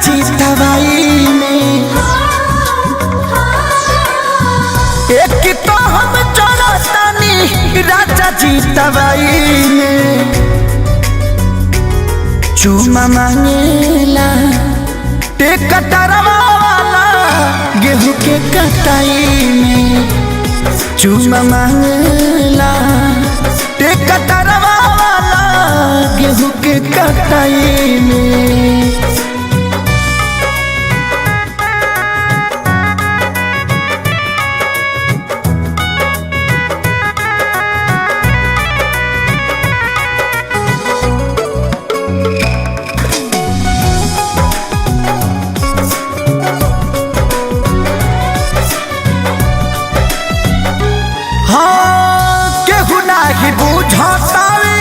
जी दवाई में एक तो हम चलतानी राजा जी दवाई में चूमा मांगेला टेकटरवा वाला गेहूं के कटाई में चूमा मांगेला टेकटरवा वाला गेहूं के कटाई में। हाँ केहू नहीं बुझतावे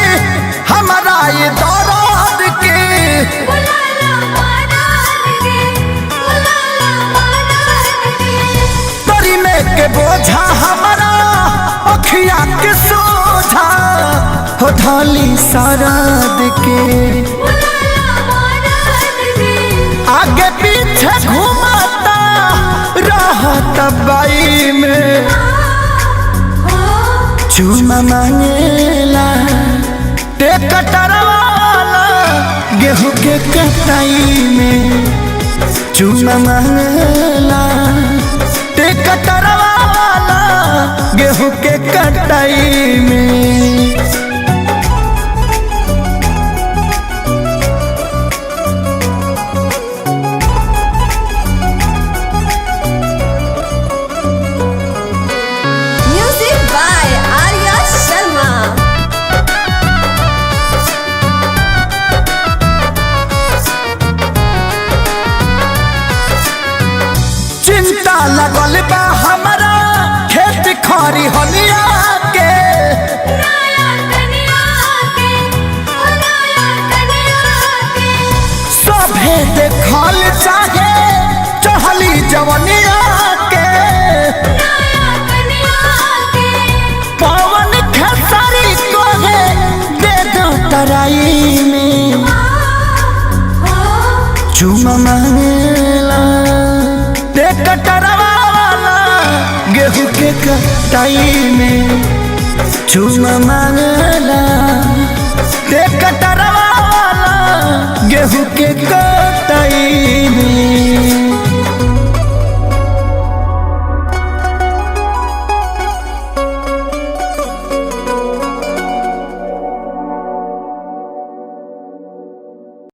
हमारा ये दर्द के तरी में के बोझा हमारा अखिया के सोझा हो धाली सरद के आगे पीछे घुमाता रहत बाई में चूमा मांगेला टेकटरवा वाला गेहूं के कटाई में चूमा मांगेला टेकटरवा वाला गेहूं के कटाई में। चिंता लगल बा हमारा खेत खरी हलिया के सभे देखल चाहे चहली जवनिया के पवन खेसारी को है दे दो तराई में चूमा मांगेला टेकटरवा वाला गेहूं के कटाई में चूमा मांगेला टेकटरवा वाला गेहूं के